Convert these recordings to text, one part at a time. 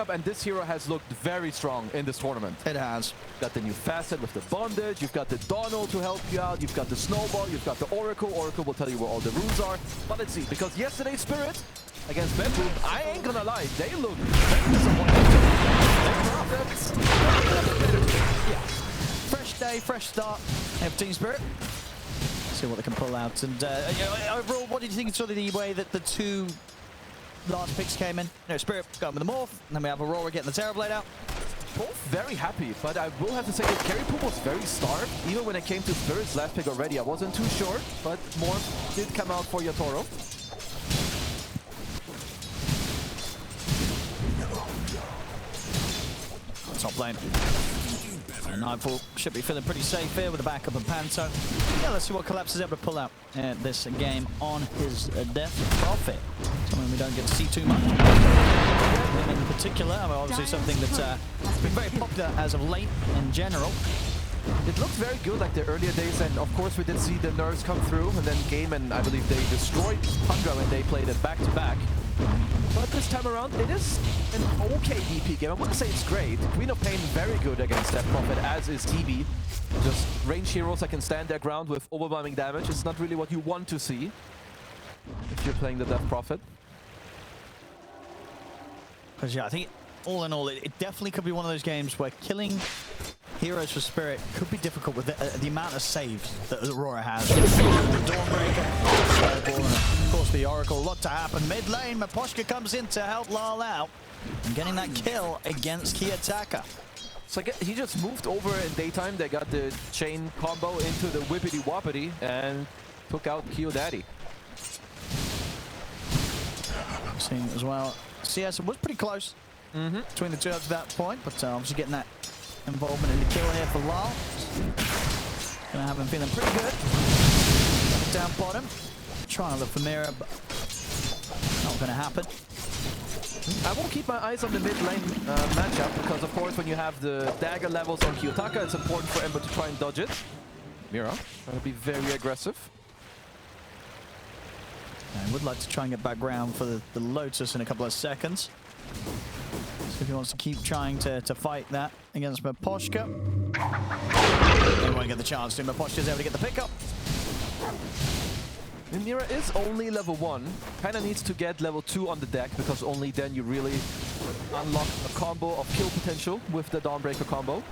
And this hero has looked very strong in this tournament. It has. You've got the new facet with the bondage, you've got the Donald to help you out, you've got the snowball, you've got the Oracle. Oracle will tell you where all the runes are. But let's see, because yesterday's Spirit against Bedroom, I ain't gonna lie, they look very disappointed. Yeah. Fresh day, fresh start. Have Team Spirit. See what they can pull out. And overall, what did you think of sort of the way that the two last picks came in? You know, Spirit going with the Morph, and then we have Aurora getting the Terrorblade out. Both very happy, but I will have to say that Carry Pool was very starved. Even when it came to Spirit's last pick already, I wasn't too sure, but Morph did come out for Yatoro. Top lane. Nightfall should be feeling pretty safe here with the backup of Panto. Yeah, let's see what Collapse is able to pull out this game on his Death Prophet. Something we don't get to see too much. In particular, I mean, obviously something that's been very popular as of late in general. It looked very good like the earlier days, and of course we did see the nerfs come through, and then Game, and I believe they destroyed Tundra when they played it back-to-back. But this time around, it is an okay DP game. I wouldn't say it's great. Queen of Pain very good against Death Prophet, as is TB. Just range heroes that can stand their ground with overwhelming damage. It's not really what you want to see if you're playing the Death Prophet. Because yeah, I think all in all, it definitely could be one of those games where killing heroes for Spirit could be difficult with the amount of saves that Aurora has. The Dawnbreaker, of course the Oracle, a lot to happen. Mid lane, Maposhka comes in to help Lal out and getting that kill against Kiyotaka. So he just moved over in daytime. They got the chain combo into the whippity whoppity and took out Kiyodaddy. Seeing as well, CS was pretty close between the two up to that point, but obviously getting that involvement in the kill here for Lal. Gonna have him feeling pretty good. Down bottom. Trying to look for Mira, but not gonna happen. I will keep my eyes on the mid lane matchup, because of course when you have the dagger levels on Kiyotaka, it's important for Ember to try and dodge it. Mira trying to be very aggressive. I would like to try and get back ground for the Lotus in a couple of seconds. So if he wants to keep trying to fight that against Maposhka. He won't get the chance to. Maposhka's able to get the pickup. Mira is only level 1. Kinda needs to get level 2 on the deck, because only then you really unlock a combo of kill potential with the Dawnbreaker combo.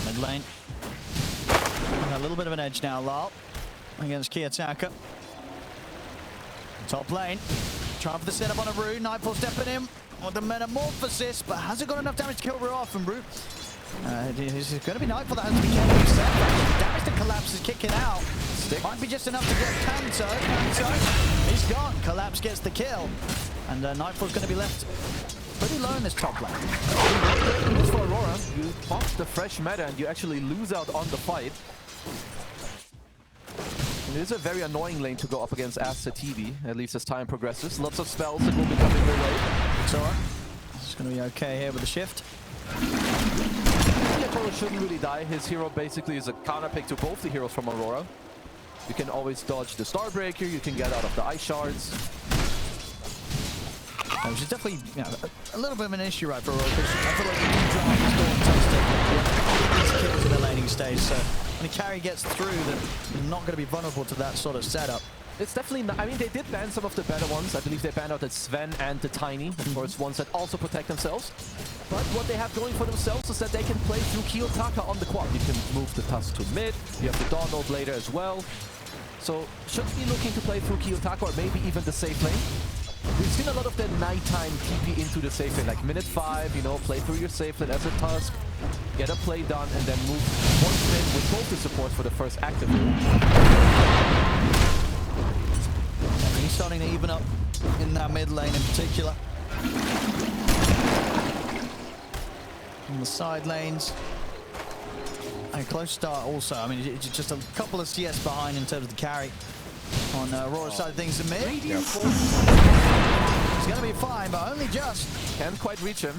Mid lane. Got a little bit of an edge now, Lal, against Kiyotaka. Top lane. Trying for the setup on a Rune. Nightfall stepping in with the Metamorphosis, but hasn't got enough damage to kill Rue off. And Rue, it's going to be Nightfall that has to be careful. Damage to Collapse is kicking out. Might be just enough to get Panto. He's gone. Collapse gets the kill. And Nightfall's going to be left pretty low in this top lane. As for Aurora, you pop the fresh meta and you actually lose out on the fight. It is a very annoying lane to go up against Asta TV, at least as time progresses. Lots of spells that will be coming your way. Yatoro, it's going to be okay here with the shift. Yatoro shouldn't really die. His hero basically is a counter pick to both the heroes from Aurora. You can always dodge the Starbreaker, you can get out of the Ice Shards. Which is definitely, you know, a little bit of an issue, right, for Aurora, because I feel like you can draft these kills in the laning stage, so when a carry gets through, then you're not going to be vulnerable to that sort of setup. It's definitely not, I mean, they did ban some of the better ones. I believe they banned out the Sven and the Tiny, of course, ones that also protect themselves. But what they have going for themselves is that they can play through Kiyotaka on the quad. You can move the Tusk to mid, you have the Donald later as well. So, should be looking to play through Kiyotaka or maybe even the safe lane. We've seen a lot of the nighttime TP into the safe lane, like minute 5, you know, play through your safe lane as a Tusk, get a play done, and then move once mid with both the supports for the first active. He's starting to even up in that mid lane in particular. On the side lanes. A close start also. I mean, it's just a couple of CS behind in terms of the carry. On Aurora's side of things in mid. Yep. He's going to be fine, but only just. Can't quite reach him.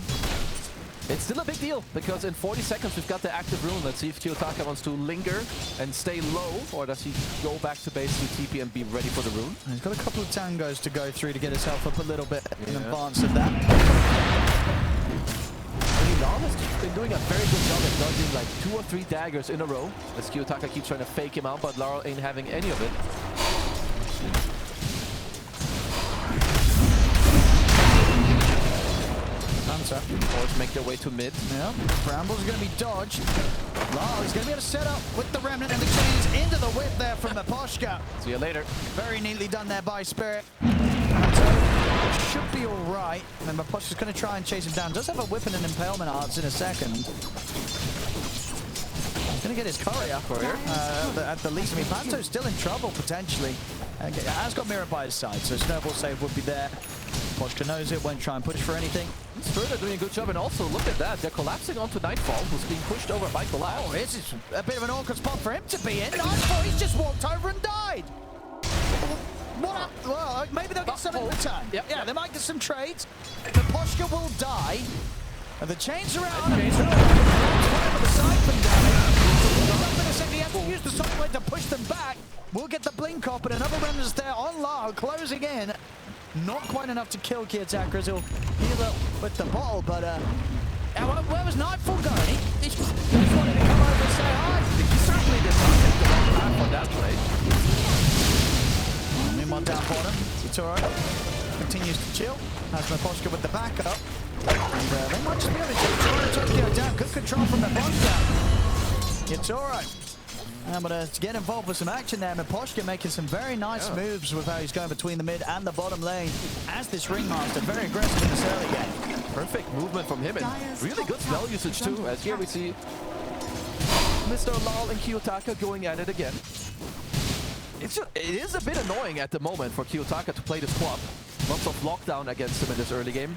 It's still a big deal, because in 40 seconds we've got the active rune. Let's see if Kiyotaka wants to linger and stay low, or does he go back to base to TP and be ready for the rune? He's got a couple of tangos to go through to get his health up a little bit in advance of that. Lal has been doing a very good job at dodging like 2 or 3 daggers in a row, as Kiyotaka keeps trying to fake him out, but Laurel ain't having any of it. Force make their way to mid. Yeah, Brambles are going to be dodged. Lal is going to be able to set up with the Remnant and the chains into the whip there from Miposhka. See you later. Very neatly done there by Spirit. Should be all right. And Miposhka's going to try and chase him down. Does have a whip and an impalement arts in a second. He's going to get his courier. At the least. I mean, Panto's still in trouble potentially. Has got Mirror by his side, so Snowball save would be there. Miposhka knows it, won't try and push for anything. Spirit are doing a good job, and also look at that. They're collapsing onto Nightfall, who's being pushed over by Collapse. Oh, this is a bit of an awkward spot for him to be in. Nightfall, he's just walked over and died. What? Well, maybe they'll get some in return. Yeah, they might get some trades. Miposhka will die. And the chains are out. The siphon damage. He has to use the sideways to push them back. We'll get the blink up, and another Remnant's there on Lau, closing in. Not quite enough to kill Kiyotaka as he'll heal up with the bottle, but where was Nightfall going? He just wanted to come over and say hi. He certainly did not take the wrong path on that play. Meanwhile, down bottom, Yatoro continues to chill. Has Miposhka with the backup. And they might just be able to take Yatoro down. Good control from Miposhka. Yatoro. But to get involved with some action there, Miposhka making some very nice moves with how he's going between the mid and the bottom lane as this Ringmaster, very aggressive in this early game. Perfect movement from him, and really good spell usage too, as here we see Mr. Lal and Kiyotaka going at it again. It is a bit annoying at the moment for Kiyotaka to play this swap. Lots of lockdown against him in this early game.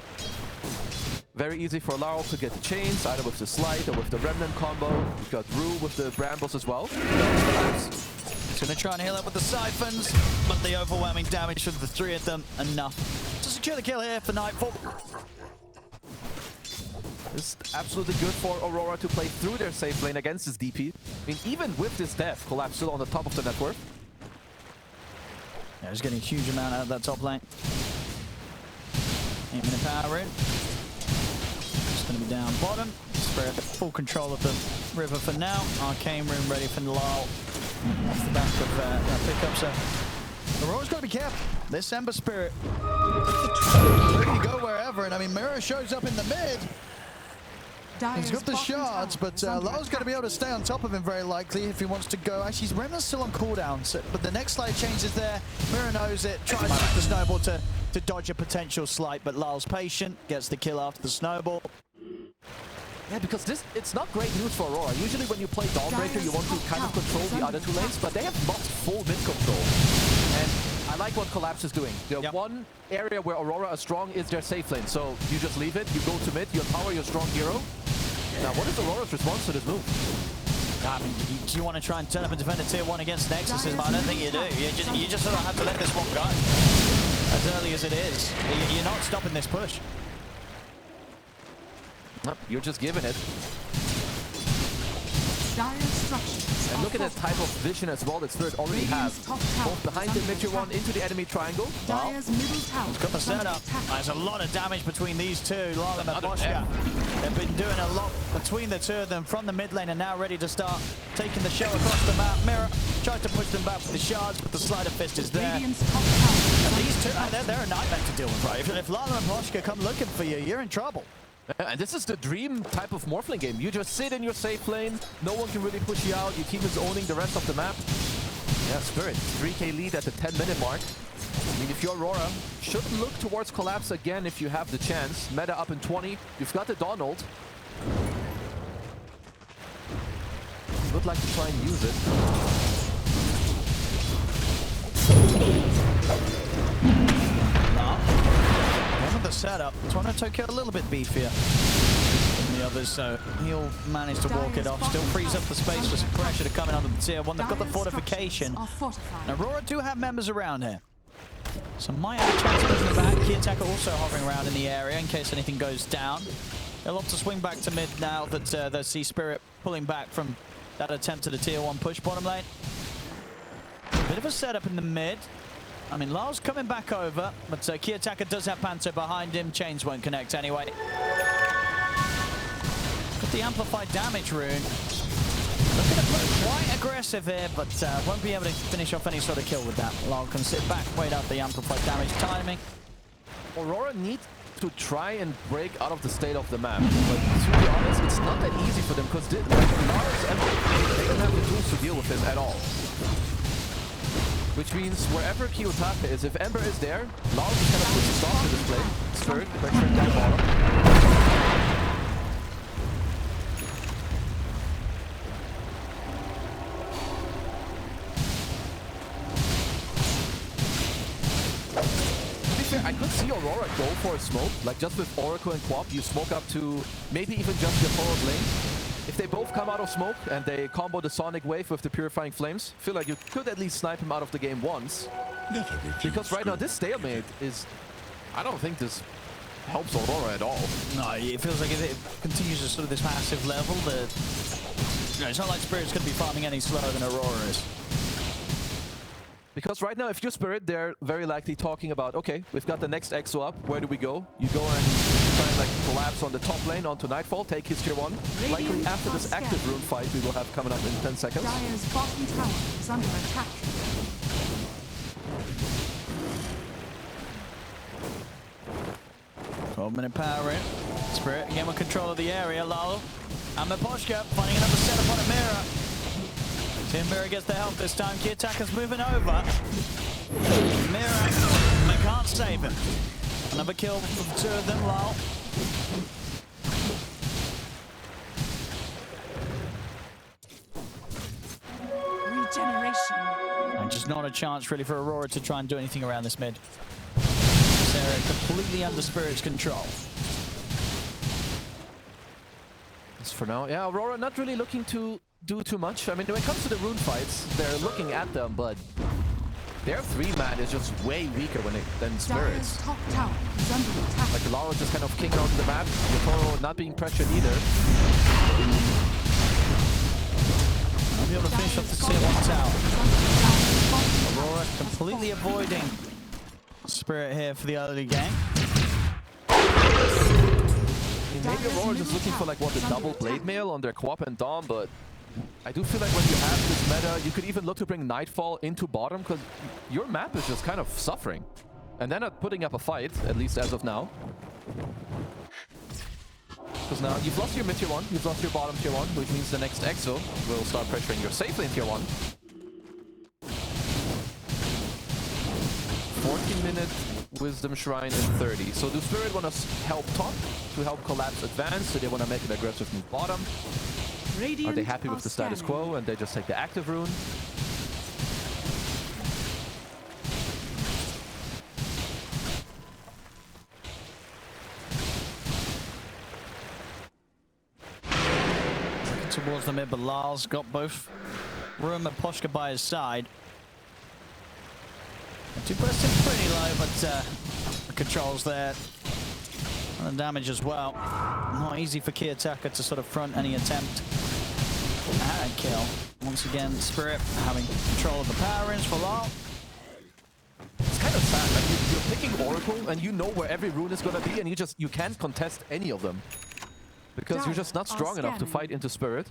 Very easy for Laurel to get the chains, either with the slide or with the Remnant combo. We've got Rue with the Brambles as well. He's going to try and heal up with the siphons, but the overwhelming damage from the 3 of them, enough to secure the kill here for Nightfall. It's absolutely good for Aurora to play through their safe lane against this DP. I mean, even with this death, Collapse still on the top of the net worth. Yeah, he's getting a huge amount out of that top lane. Aiming to power in. Going to be down bottom. Spirit full control of the river for now. Arcane Rune ready for Lal. Off the back of that pickup. So Aurora's got to be careful. This Ember Spirit ready to go wherever. And I mean, Mirror shows up in the mid. He's got the shards, but Lal's going to be able to stay on top of him very likely if he wants to go. Actually, Remnant's still on cooldown, so, but the next slide changes there. Mirror knows it, tries to use the snowball to dodge a potential slight, but Lal's patient, gets the kill after the snowball. Yeah, because it's not great news for Aurora. Usually when you play Dawnbreaker, you want to kind of control the other 2 lanes, but they have lost full mid control. And I like what Collapse is doing. The one area where Aurora is strong is their safe lane. So you just leave it, you go to mid, you empower your strong hero. Now, what is Aurora's response to this move? I mean, do you want to try and turn up and defend a tier 1 against Nexus? I don't think you do. You just sort of have to let this one go. As early as it is. You're not stopping this push. Nope, you're just giving it. And look at the type of vision as well that Spirit already has. Both behind the mid-tier 1 into the enemy triangle. Wow. He's got the setup. There's a lot of damage between these two, Lal and Miposhka. They've been doing a lot between the 2 of them from the mid lane and now ready to start taking the show across the map. Mirror tried to push them back with the shards, but the sleight of fist is there. And these 2, they're a nightmare to deal with, right? If Lal and Miposhka come looking for you, you're in trouble. And this is the dream type of Morphling game. You just sit in your safe lane, no one can really push you out, your team is owning the rest of the map. Yeah, Spirit, 3k lead at the 10-minute mark. I mean, if you're Aurora, should look towards Collapse again if you have the chance. Meta up in 20, you've got the Donald. Would like to try and use it. The setup. Tokyo a little bit beefier than the others, so he'll manage to walk it off. Still frees up the space for some pressure to come in on the tier 1. They've got the fortification. And Aurora do have members around here, so might have a chance to push them back. Kiyotaka also hovering around in the area in case anything goes down. They'll opt to swing back to mid now that they see Spirit pulling back from that attempt at a tier 1 push bottom lane. A bit of a setup in the mid. I mean, Lyle's coming back over, but Kiyotaka does have Panto behind him. Chains won't connect anyway. Got the amplified damage rune. Looking to play quite aggressive here, but won't be able to finish off any sort of kill with that. Lyle can sit back, wait out the amplified damage timing. Aurora needs to try and break out of the state of the map. But to be honest, it's not that easy for them because like, Lars and they don't have the tools to deal with him at all. Which means wherever Kiyotaka is, if Ember is there, Lars just kind of puts a stop to this play. Spirit, pressuring down bottom. I could see Aurora go for a smoke, like just with Oracle and Quap, you smoke up to maybe even just Yatoro's lane. If they both come out of smoke and they combo the Sonic Wave with the Purifying Flames, I feel like you could at least snipe him out of the game once. Because right now this stalemate is... I don't think this helps Aurora at all. No, it feels like if it continues at sort of this massive level, that it's not like Spirit's going to be farming any slower than Aurora is. Because right now, if you're Spirit, they're very likely talking about, okay, we've got the next EXO up, where do we go? You go and try and like collapse on the top lane onto Nightfall, take his tier 1. Likely after this active rune fight we will have coming up in 10 seconds. Dire's bottom tower is under attack. Minute power in. Spirit again with control of the area. Lalo and Maposhka finding another setup on a mirror. Mirror gets the help this time. Kiyotaka's moving over. Mirror, they can't save him. Another kill from 2 of them, Lal. Regeneration. And just not a chance really for Aurora to try and do anything around this mid. Sarah completely under Spirit's control. As for now, yeah, Aurora not really looking to do too much. I mean, when it comes to the rune fights, they're looking at them, but their 3-man is just way weaker than Spirit's. Top tower is under attack. Like, Lara just kind of kicking onto the map. Yatoro not being pressured either. I'll be able to finish off the tier 1 tower. Aurora completely avoiding Spirit here for the early game. Maybe Aurora just looking for like the double blade mail on their Quap and Dom, but I do feel like when you have this meta, you could even look to bring Nightfall into bottom because your map is just kind of suffering. And they're not putting up a fight, at least as of now. Because now you've lost your mid tier 1, you've lost your bottom tier 1, which means the next EXO will start pressuring your safe lane tier 1. 14-minute Wisdom Shrine in 30. So do Spirit want to help top to help collapse advance? Do they want to make it aggressive move bottom? Are they happy with the status quo and they just take the active rune? Towards the mid, but Lal's got both Room and Poshka by his side. Two bursting pretty low, but the controls there. And the damage as well. Not easy for Kiyotaka to sort of front any attempt at a kill. Once again, Spirit having control of the power ins for Lal. It's kind of sad. Like you're picking Oracle and you know where every rune is going to be and you can't contest any of them. Because you're just not strong enough to fight into Spirit.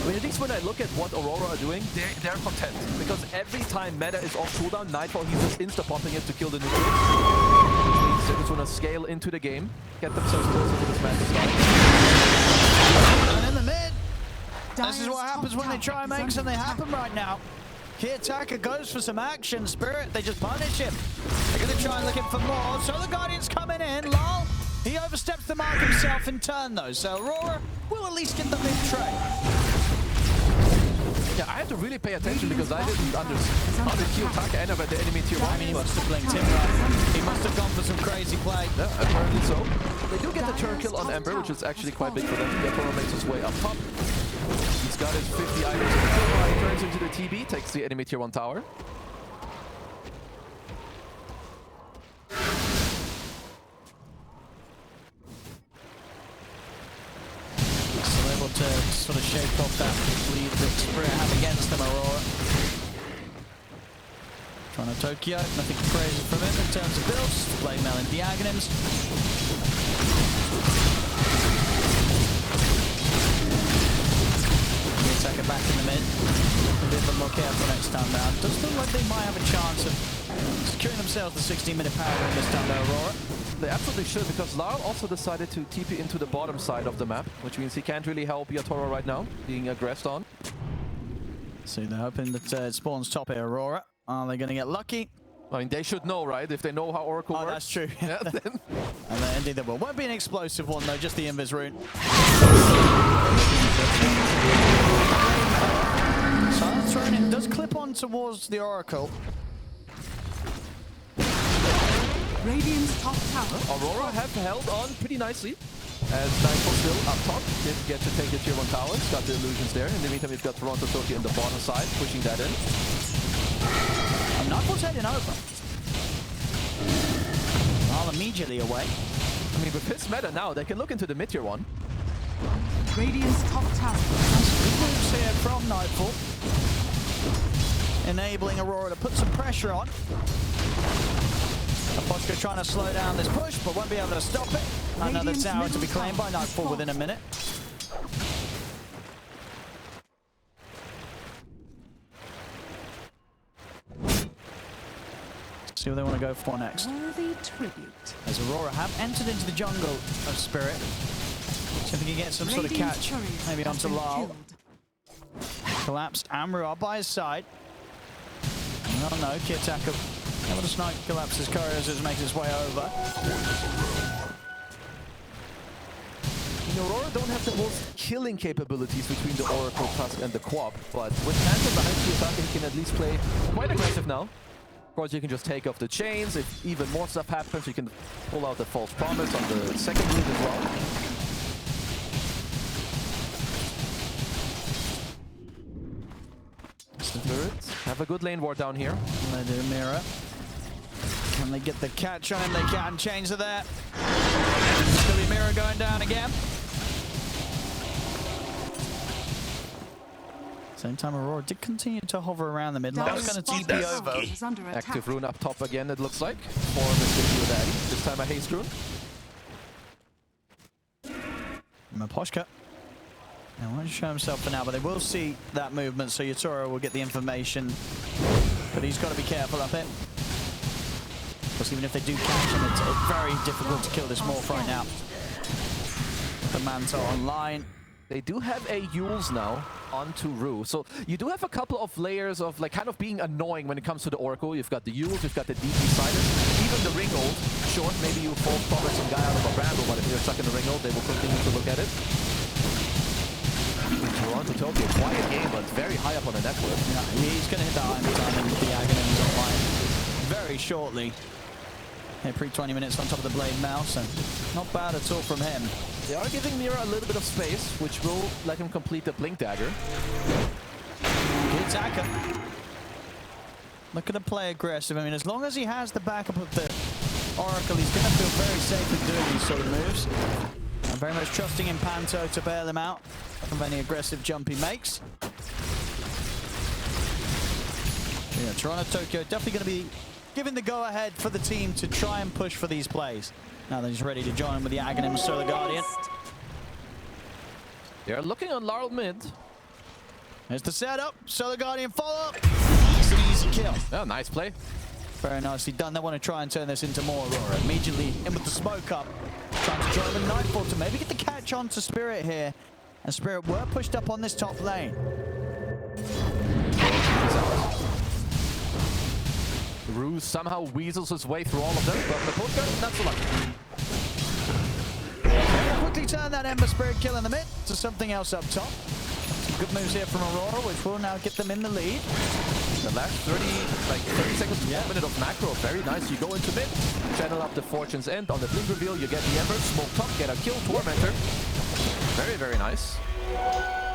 But at least when I look at what Aurora are doing, they're content. Because every time meta is off cooldown, Nightfall, he's just insta-popping it to kill the neutrals. Which means they just want to scale into the game, get themselves closer to this match start. And in the mid, this is what happens when they try and make something happen right now. Kiyotaka goes for some action. Spirit, they just punish him. They're going to try and looking for more. So the Guardian's coming in. Lal, he oversteps the mark himself in turn, though. So Aurora will at least get the mid trade. Yeah, I have to really pay attention because I didn't understand how did Kiyotaka end up at the enemy tier 1. I mean, he must have blinked him right. He must have gone for some crazy play. Yeah, apparently so. They do get the turn kill on Ember, which is actually quite big for them. Yatoro makes his way up top. He's got his 50 items in the kill. He turns into the TB, takes the enemy tier 1 tower. sort of shake off that lead that Spirit have against them, Aurora. Trying to Tokyo, nothing crazy from him in terms of builds. Blade mail into the aghanims. Attacker back in the mid. A bit more careful next time round. Does look like they might have a chance of securing themselves the 16-minute power win this time, though, Aurora. They absolutely should, because Larl also decided to TP into the bottom side of the map, which means he can't really help Yatoro right now, being aggressed on. So they're hoping that it spawns top here, Aurora. Are they going to get lucky? I mean, they should know, right? If they know how Oracle works. Oh, that's true. Yeah, then. And then indeed there will. Won't be an explosive one, though, just the invis rune. Silence thrown in. Does clip on towards the Oracle. Radiant's top tower. Aurora have held on pretty nicely, as Nightfall still up top. Didn't get to take the tier 1 towers, got the illusions there. In the meantime, we've got Toronto Tokyo in the bottom side, pushing that in. And Nightfall's heading over. All immediately away. I mean, with his meta now, they can look into the mid-tier 1. Radiant's top tower. Good moves here from Nightfall. Enabling Aurora to put some pressure on. Aposhka trying to slow down this push, but won't be able to stop it. Another tower to be claimed by Nightfall within a minute. See what they want to go for next. Worthy tribute. As Aurora have entered into the jungle of Spirit. See if we can get some sort of catch. Maybe onto Lal. Collapsed Amru by his side. Oh no, Kitaka able to snipe collapses couriers as it makes its way over. Aurora don't have the most killing capabilities between the Oracle, Tusk, and the Quap, but with Phantom behind Kitaka, he can at least play quite aggressive now. Of course, you can just take off the chains. If even more stuff happens, you can pull out the False Promise on the second route as well. Spirit have a good lane ward down here. They do mirror. Can they get the catch on him? They can. Change to that. Still be mirror going down again. Same time, Aurora did continue to hover around the mid lane. It's going to TP over. Active rune up top again, it looks like. For Mr. Daddy. This time a haste rune. Maposhka. Now, won't show himself for now, but they will see that movement, so Yatoro will get the information. But he's got to be careful up it. Because even if they do catch him, it's very difficult to kill this Morph right now. The Manta online. They do have a Yules now onto Rue. So you do have a couple of layers of like kind of being annoying when it comes to the Oracle. You've got the Yules, you've got the DP Silence, even the ring ult. Sure, maybe you False Promise some guy out of a bramble, but if you're stuck in the ring ult, they will continue to look at it. Toronto Tokyo, quiet game, but very high up on the network. Yeah, he's going to hit that iron time and the Aghanim's online very shortly. Yeah, pre-20 minutes on top of the blade mouse, and not bad at all from him. They are giving Mira a little bit of space, which will let him complete the Blink Dagger. Good attacker. Looking to play aggressive. I mean, as long as he has the backup of the Oracle, he's going to feel very safe in doing these sort of moves. I'm very much trusting in Panto to bail him out from any aggressive jump he makes. Yeah, Toronto Tokyo definitely going to be giving the go-ahead for the team to try and push for these plays. Now that he's ready to join with the Aghanim Solar Guardian. They're looking on Larl mid. There's the setup. Solar Guardian follow-up. It's an easy kill. Oh, nice play. Very nicely done. They want to try and turn this into more Aurora. Immediately in with the smoke up. Trying to join with Nightfall to maybe get the catch on to Spirit here. And Spirit were pushed up on this top lane. Ruse somehow weasels his way through all of them, but the postcard, not so lucky. Quickly turn that Ember Spirit kill in the mid to something else up top. Some good moves here from Aurora, which will now get them in the lead. The last 30 seconds to 1 minute of macro, very nice. You go into mid, channel up the Fortune's End. On the blink reveal, you get the Ember, smoke top, get a kill, Tormentor. Very, very nice.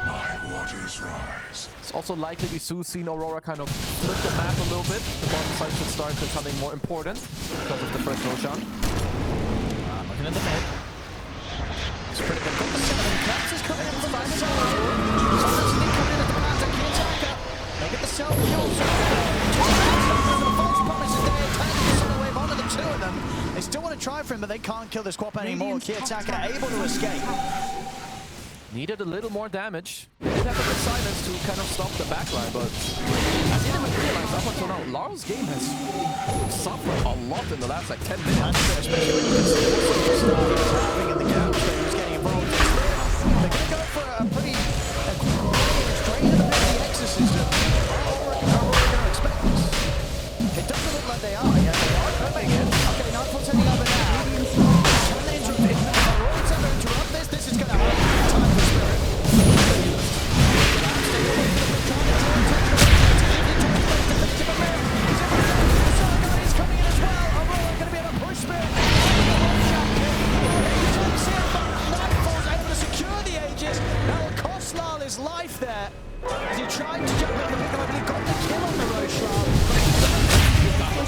My waters rise. It's also likely we soon seen Aurora kind of flip the map a little bit. The bottom side should start becoming more important because of the first Roshan. Looking at the mid. Spirit got the 7. Collapse is coming in from the side. Silence is coming in at the Panther. Key attacker. They get the self-kill. The false promises there. Turning the Solar Wave onto the 2 of them. They still want to try for him, but they can't kill this Quap anymore. Key attacker able to escape. Needed a little more damage. They did have a good silence to kind of stop the backline, but I didn't even realize up until now, Laro's game has suffered a lot in the last like 10 minutes. Especially when you consider what in the gap, so he was getting involved. They're going to go for a pretty straight into the exorcism. Aurora going to expect this. It doesn't look like they are. Yeah, they are coming in. Okay, Nightfall's heading over now. Can they interrupt this? This is going to hurt. Time for Spirit. He's coming in as well. Aurora going to be able to push Spirit. Nightfall's able to secure the Aegis. That will cost Lal his life there. As he tried to jump in the pick up, but he got the kill on the Roshan.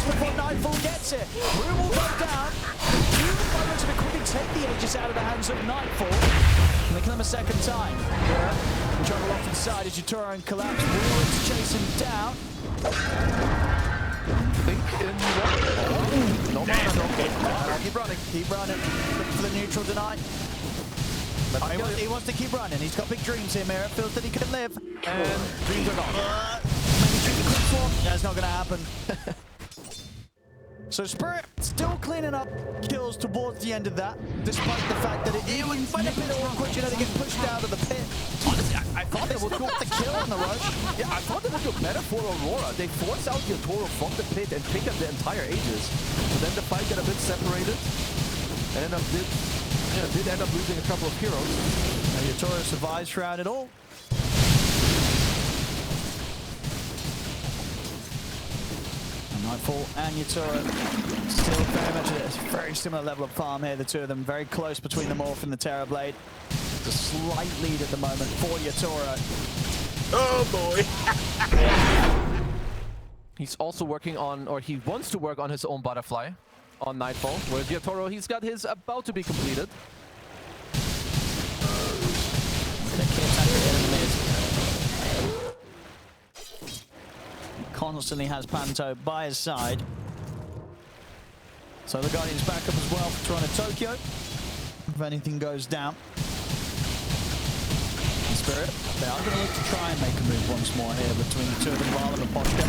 Before Nightfall gets it. Room will go down. Few moments of it quickly take the Aegis out of the hands of Nightfall. And they kill him a second time. Juggle off inside as Yatoro and collapse. Wards chase him down. Think in one. No mana, no. Keep running. Keep running. Look for the neutral deny. He wants to keep running. He's got big dreams here, Mira. Feels that he can live. And dreams are gone. Maybe shoot the quick swap. That's not going to happen. So Spirit still cleaning up kills towards the end of that, despite the fact that it was a bit awkward, you know, they get pushed out of the pit. Honestly, I thought they would go the kill on the rush. Yeah, I thought they would go better for Aurora. They force out Yatoro from the pit and pick up the entire Aegis. But then the fight got a bit separated, and did end up losing a couple of heroes. And Yatoro survives throughout it all. Nightfall and Yatoro still very much at a very similar level of farm here, the two of them very close between the Morph and the Terror Blade. It's a slight lead at the moment for Yatoro. Oh boy! He's also working on, or he wants to work on his own butterfly on Nightfall, whereas Yatoro, he's got his about to be completed. Constantly has Panto by his side. So the Guardian's back up as well for Toronto Tokyo. If anything goes down. Spirit, they are going to look to try and make a move once more here between the two of them, Lal and Poshka.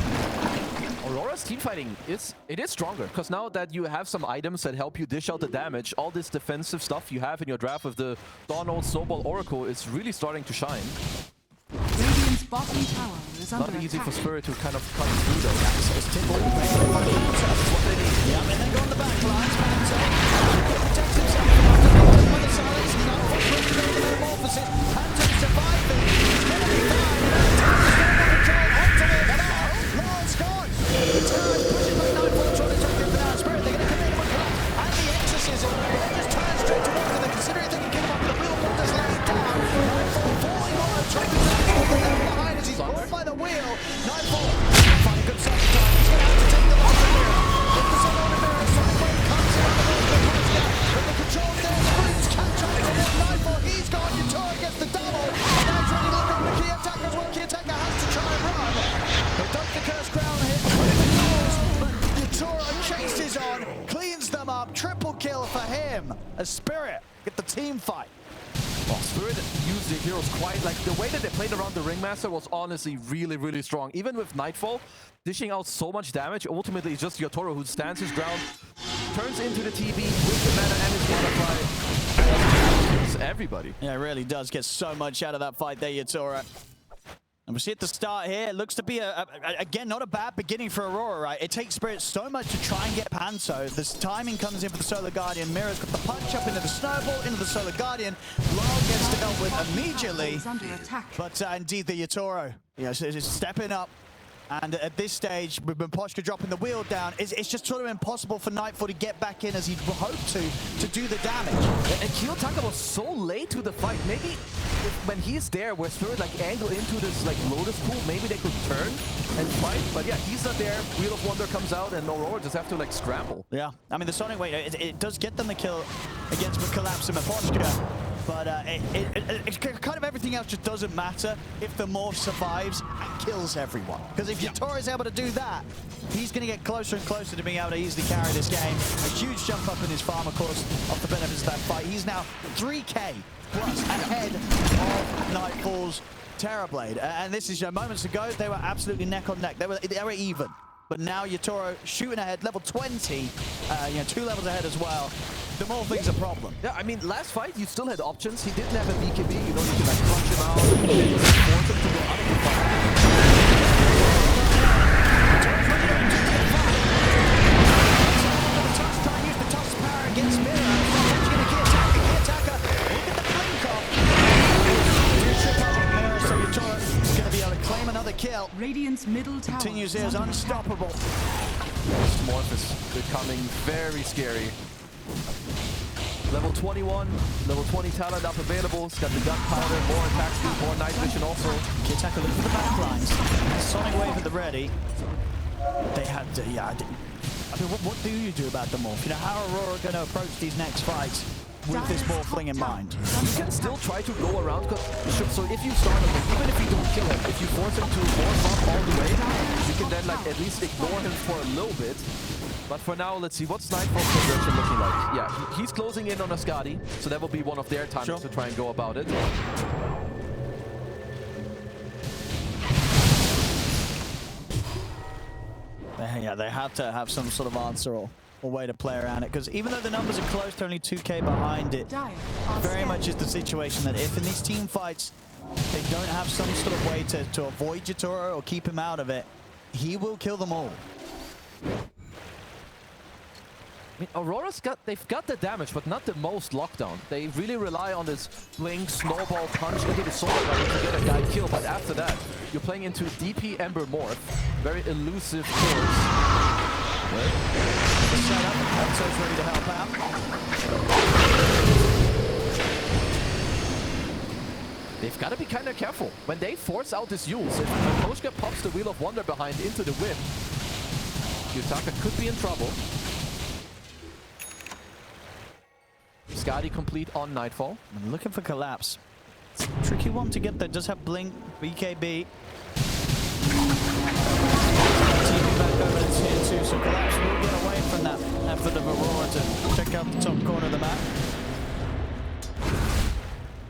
Aurora's teamfighting is stronger, because now that you have some items that help you dish out the damage, all this defensive stuff you have in your draft with the Dawn Snowball Oracle is really starting to shine. Radiant's bottom tower is under Not easy attack. for Spirit to kind of cut through those. So it's Timber that's what they need. Yeah, and then go on the back lines. Panto protects himself from the silence. Now pushing the metamorphosis. Panto surviving. He's going to be fine. Lal's gone. The Terror's pushing back Nightfall, trying to take him down. Spirit, they're going to commit him a collapse. And the exorcism. They just turn straight towards him. They're considering they can get him up. The wheel wanders laying down. Nightfall falling on. Trying to behind as he's caught by the wheel. Nightfall finding good second time. He's going to have to take the loss of Mirror. If the sun on the Mirror, Sideway comes in on the Poshka. But the control there, Springs catch up to him. Nightfall, he's gone. Yatoro gets the double. And now he's ready to look at the key attacker as well. Key attacker has to try and run. They don't the curse crown hit. But Yatoro chases on, cleans them up. Triple kill for him. As Spirit get the team fight. Well, Spirit used the heroes quite, like, the way that they played around the Ringmaster was honestly really, really strong. Even with Nightfall, dishing out so much damage, ultimately it's just Yatoro who stands his ground, turns into the TV with the mana and his butterfly, and kills everybody. Yeah, it really does get so much out of that fight there, Yatoro. And we see at the start here, it looks to be, again, not a bad beginning for Aurora, right? It takes Spirit so much to try and get Panto. This timing comes in for the Solar Guardian. Mirror's got the punch up into the Snowball, into the Solar Guardian. Lal gets dealt with immediately. Is under attack. But indeed, the Yatoro, is stepping up. And at this stage, with Poshka dropping the wheel down, it's just sort of impossible for Nightfall to get back in as he'd hoped to do the damage. And Kiyotaka was so late to the fight. Maybe when he's there, where Spirit like angle into this like Lotus pool, maybe they could turn and fight. But yeah, he's not there. Wheel of Wonder comes out, and Aurora just have to like scramble. Yeah, I mean the Sonic Wave, it does get them the kill against the Collapse and Poshka. But it's kind of everything else just doesn't matter if the morph survives and kills everyone. Because if Yatoro is able to do that, he's going to get closer and closer to being able to easily carry this game. A huge jump up in his farm, of course, off the benefits of that fight. He's now 3k plus ahead of Nightfall's Terrorblade. And this is moments ago, they were absolutely neck on neck. They were even. But now Yatoro shooting ahead, level 20, 2 levels ahead as well. The Morphling's a problem. Yeah, I mean, last fight, you still had options. He didn't have a BKB. You know, you can like crunch him out. You can force him to go out of the fight. Try and use the toss power against Mirror. He's going to get attacker. Look at the blink off. So Yatoro is going to be able to claim another kill. Radiant's middle tower Continues here as unstoppable. This Morph is becoming very scary. Level 21, level 20 talent up available. It's got the gunpowder, more attack speed, more night vision also. Kitaka looking for the back lines. Sonic Wave at the ready. They had to, I mean, what do you do about the Morph? You know, how are Aurora going to approach these next fights with this Morphling in mind? You can still try to go around, so if you start him, even if you don't kill him, if you force him to morph up all the way, you can then like at least ignore him for a little bit. But for now, let's see what's Nightfall's progression looking like. Yeah, he's closing in on Ascadi, so that will be one of their timings to try and go about it. Yeah, they have to have some sort of answer or way to play around it, because even though the numbers are close, they're only 2k behind it. Very much is the situation that if in these team fights they don't have some sort of way to avoid Yatoro or keep him out of it, he will kill them all. I mean, Aurora's they've got the damage, but not the most lockdown. They really rely on this blink, snowball punch into the solar gun to get a guy killed. But after that, you're playing into DP Ember Morph. Very elusive course. The setup, Enzo's ready to help out. They've got to be kind of careful. When they force out this Yules, if Koshka pops the Wheel of Wonder behind into the whip, Yutaka could be in trouble. Skadi complete on Nightfall. I'm looking for Collapse. It's a tricky one to get there. Does have Blink, BKB. TP back over to tier 2, so Collapse will get away from that effort of Aurora to check out the top corner of the map.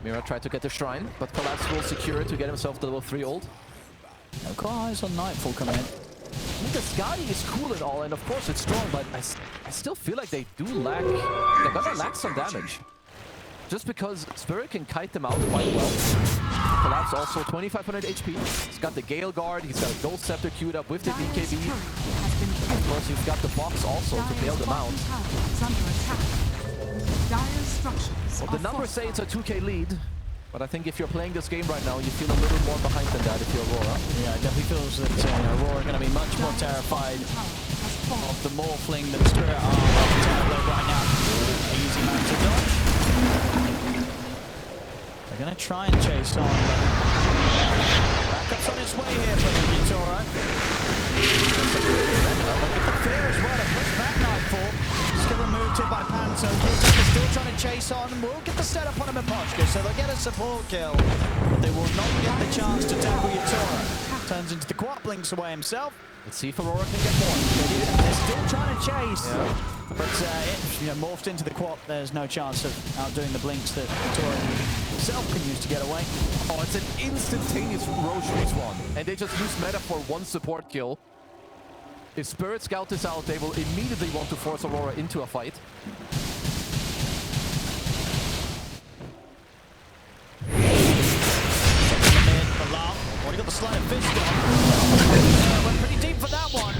Mira tried to get the Shrine, but Collapse will secure it to get himself the level 3 ult. No core eyes on Nightfall coming in. I think the Skadi is cool and all, and of course it's strong, but I still feel like they do lack... They're gonna lack some damage. Just because Spirit can kite them out quite well. Collapse also 2500 HP. He's got the Gale Guard, he's got a Ghost Scepter queued up with the BKB. Of course, you've got the box also to bail them out. Well, the numbers say it's a 2k lead. But I think if you're playing this game right now, you feel a little more behind than that if you're Aurora. Yeah, it definitely feels that Aurora are going to be much more terrified of the Morphling than Spirit are of the Terrorblade right now. Easy man to dodge. They're going to try and chase on. Backup's on its way here for Yatoro. Look at the fear as well to push back Nightfall. Still removed here by Panto. Kitaka's still trying to chase on. We'll get the setup on him at Poshka, so they'll get a support kill. But they will not get the chance to tackle Yatoro. Turns into the quad, blinks away himself. Let's see if Aurora can get more. They're still trying to chase. Yeah. But morphed into the quad, there's no chance of outdoing the blinks that Yatoro himself can use to get away. Oh, it's an instantaneous Roshan Swan. And they just use meta for one support kill. If Spirit scout this out, they will immediately want to force Aurora into a fight. Already got the slide fist on. Went pretty deep for that one.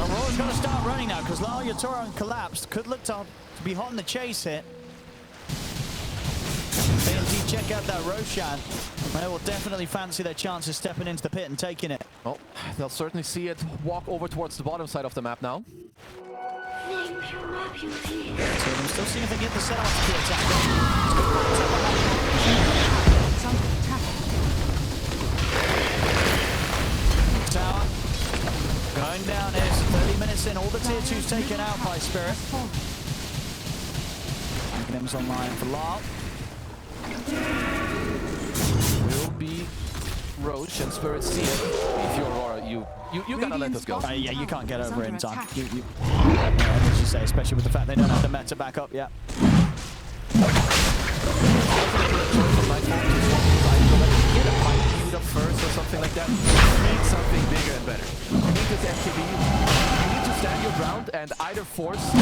Aurora's going to start running now because Lau, Yatoro and Collapsed could look to be hot in the chase here. They indeed check out that Roshan. They will definitely fancy their chances stepping into the pit and taking it. Well, they'll certainly see it walk over towards the bottom side of the map now. So I'm still seeing if they get the setup to attack. Tower going down here. 30 minutes in. All the tier 2's taken out by Spirit. Aghanim's online for Lau. will be Roshan and Spirit see it. If you're Aurora, you gotta let this go. Yeah, you can't get over it in time. As you say, especially with the fact they don't have the meta back up yet. First or something like that. You need something bigger and better. You need this MKB. You need to stand your ground and either force or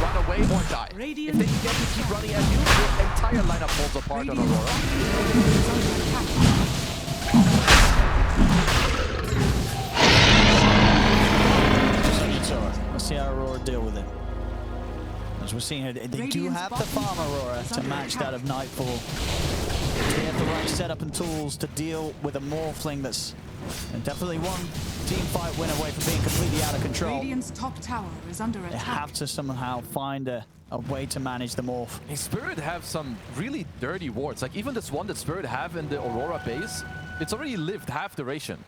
run away or die. If they get to keep running at you, your entire lineup falls apart on Aurora. Let's see how Aurora deal with it. As we're seeing here, they do have the farm Aurora to match that of Nightfall. They have the right setup and tools to deal with a Morphling that's definitely one team fight win away from being completely out of control. Radiant's top tower is under attack. They have to somehow find a way to manage the Morph. And Spirit have some really dirty wards. Like even this one that Spirit have in the Aurora base, it's already lived half duration.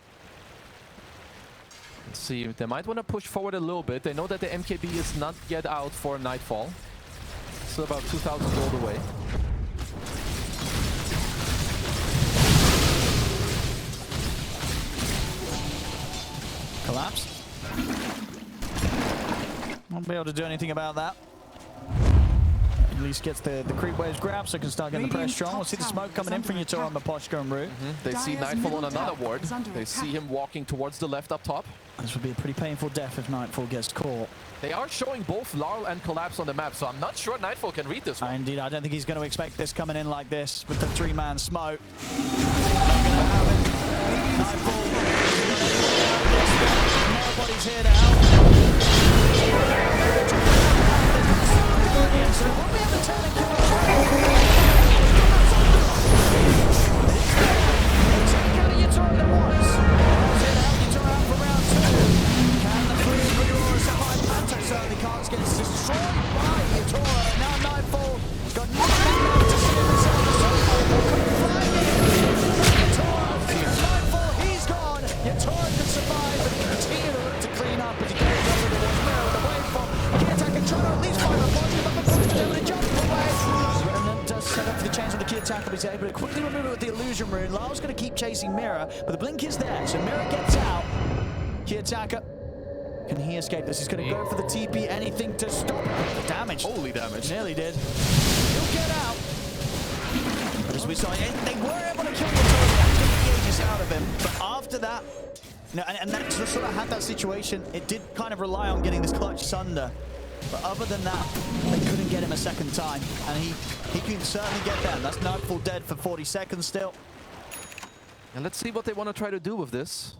Let's see, they might want to push forward a little bit. They know that the MKB is not yet out for Nightfall. Still about 2,000 gold away. Collapse. Won't be able to do anything about that. At least gets the creep waves grabbed so can start getting the pressure on. We'll see the smoke coming in from Yatoro on the Poshko and route. They see Nightfall on another ward. They see him walking towards the left up top. This would be a pretty painful death if Nightfall gets caught. They are showing both Larl and Collapse on the map, so I'm not sure Nightfall can read this one. Indeed, I don't think he's going to expect this coming in like this with the three-man smoke. Nightfall. Nobody's here to help. So they won't be able to turn and kill him. Take out of Yatoro at once. Here to help Yatoro out for round 2. Can the three of Aurora survive? Panto certainly can't. Get destroyed by Yatoro. Now Nightfall has got nothing left to see himself. Couldn't fly in. Nightfall, he's gone. Yatoro can survive and continue to look to clean up as he goes over the mirror away from the attack and try to at least find a positive, but the Poshko is able to jump away. Remnant does set up for the change on the key attack, but he's able to quickly remove it with the illusion rune. Larl's going to keep chasing Mirror, but the blink is there, so Mirror gets out. Key attacker. Can he escape this? He's going to go for the TP, anything to stop it. The damage. Holy damage. Nearly did. He'll get out. But as we saw, they were able to kill Yatoro, get the ages out of him. But after that, and that's just sort of had that situation. It did kind of rely on getting this clutch Sunder. But other than that, they couldn't get him a second time. And he can certainly get them. That's Nightfall dead for 40 seconds still. And let's see what they want to try to do with this.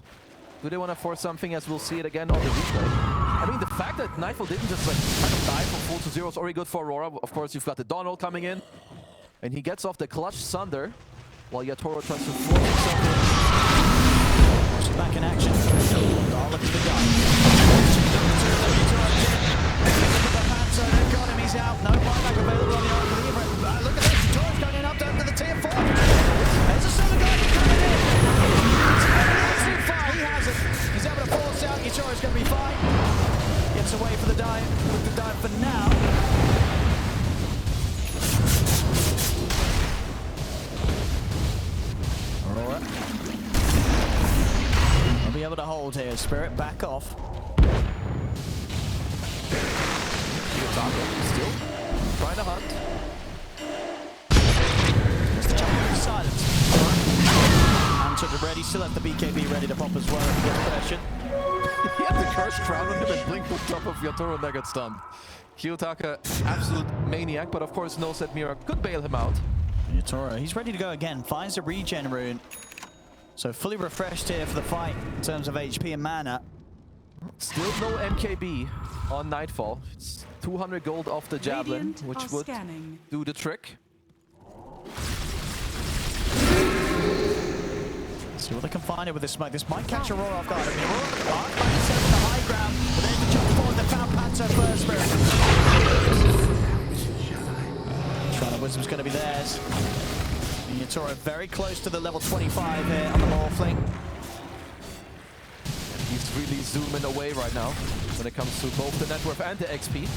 Do they want to force something, as we'll see it again on the replay? I mean, the fact that Nightfall didn't just like kind of die from full to zero is already good for Aurora. Of course, you've got the Donald coming in. And he gets off the clutch Sunder while Yatoro tries to force himself in. Back in action. Oh, look at the gun. Look at the Panto. They've got him. He's out. No buyback available on the Oracle Libra. Look at this. Yatoro's going in up to the tier 4. There's a Sunder guy coming in. It's too far. He has it. He's able to force out. Yatoro's going to be fine. Gets away for the dive. With the dive for now. Aurora. Be able to hold here. Spirit back off. Still trying to hunt. Mr. Champion is silent. And took it ready. Still has the BKB ready to pop as well. He had the Curse Crown on him and blink on top of Yatoro and that got stunned. Kiyotaka, absolute maniac, but of course knows that Mira could bail him out. Yatoro, he's ready to go again. Finds the regen rune. So fully refreshed here for the fight in terms of HP and mana. Still no MKB on Nightfall. It's 200 gold off the Javelin, which would do the trick. See what they can find here with this smoke. This might catch Aurora off guard. I mean, Aurora might set up the high ground, but there's the jump forward. They found Panto first. Shrine of Wisdom's going to be theirs. Yatoro very close to the level 25 here on the Morphling. He's really zooming away right now when it comes to both the net worth and the XP.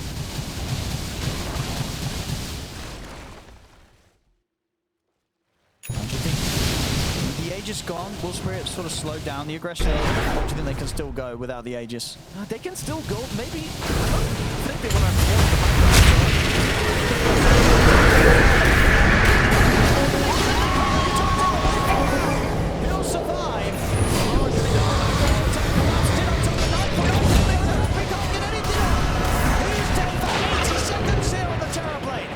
Aegis gone, will Spirit sort of slow down the aggression? Or do you think they can still go without the Aegis? They can still go. Maybe. I don't think they want to force the micro. He'll survive. He's dead for 80 seconds here on the Terror Blade.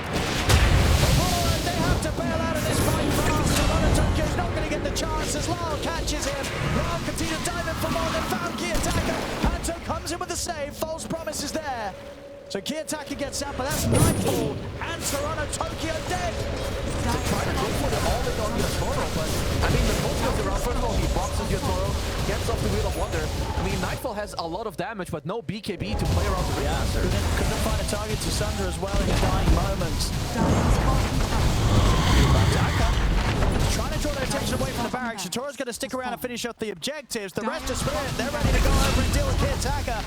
Aurora, they have to bail out of this fight fast. Solana Tokyo's not going to get the chance as Lyle catches him. Lyle continues to dive in for more than found Kiyotaka. Hanto comes in with the save. False promise is there. So Kiyotaka gets out, but that's Nightfall. And Toronto Tokyo dead. Trying to go for the all-in on Yatoro, but I mean, the post goes around. First of all, he boxes Yatoro, gets off the Wheel of Wonder. I mean, Nightfall has a lot of damage, but no BKB to play around the ring. Yeah, couldn't find a target to Sunder as well in his dying moments. Trying to draw their attention away from the barracks. Yatoro's going to stick around and finish up the objectives. The rest of Spirit, they're ready to go over and deal with Kiyotaka.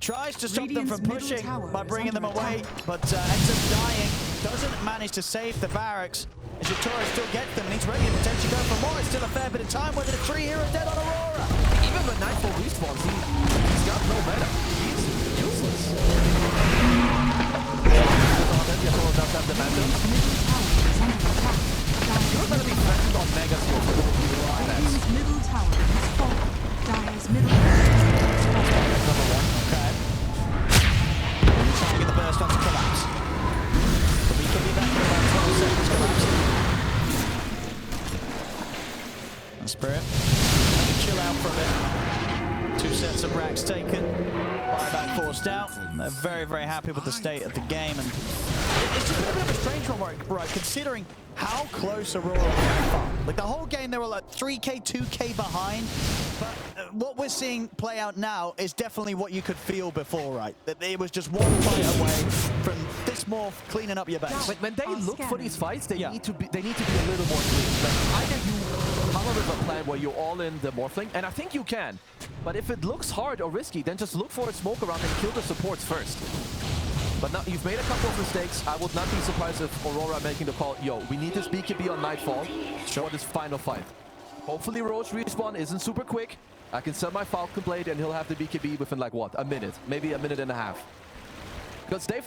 Tries to stop them from pushing by bringing them away, but ends up dying. Doesn't manage to save the barracks. As Yatoro still gets them, and he's ready to potentially go for more. It's still a fair bit of time with a 3-hero dead on Aurora. Even when Nightfall respawns, he's got no mana. He's useless. Yatoro does have the mana. You're going to be threatened on Mega Skill for the Dire's middle tower has fallen. Dire's middle tower has fallen. Number one. Okay. Trying to get the burst onto collapse. But we could be back in about 12 seconds collapsing. And Spirit, chill out for a bit. 2 sets of racks taken. Buyback forced out. They're very, very happy with the state of the game. And it's just a bit of a strange one, right? Considering how close Aurora were. Like the whole game, they were like 3K, 2K behind. But what we're seeing play out now is definitely what you could feel before, right? That it was just one fight away from this morph cleaning up your base. When they look for these fights, they need to be a little more clean. Like either you come up with a plan where you're all in the Morphling, and I think you can. But if it looks hard or risky, then just look for a smoke around and kill the supports first. But now you've made a couple of mistakes. I would not be surprised if Aurora making the call, yo, we need this BKB on Nightfall for this final fight. Hopefully Roche respawn isn't super quick. I can sell my Falcon Blade and he'll have the BKB within like what, a minute, maybe a minute and a half. Because they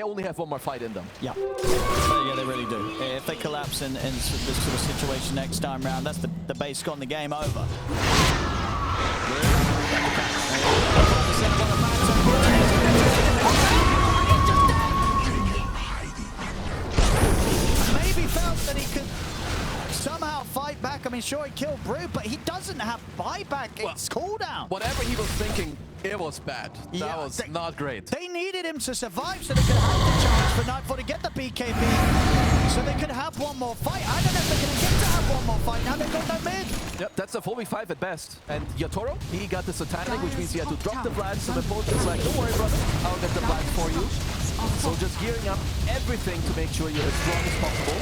only have one more fight in them. Yeah. Yeah, they really do. If they collapse in this sort of situation next time round, that's the base gone, the game over. Maybe felt that he could somehow fight back. I mean, sure, he killed Brute, but he doesn't have buyback. It's cooldown. Whatever he was thinking, it was bad. That was not great. They needed him to survive so they could have the chance for Nightfall to get the BKB, so they could have one more fight. I don't know if they're going to get to have one more fight. Now they've got no mid. Yep, that's a 4v5 at best. And Yatoro, he got the satanic, which means he had to drop the blast. So the post is like, don't worry, brother, I'll get the blast for you. So just gearing up everything to make sure you're as strong as possible.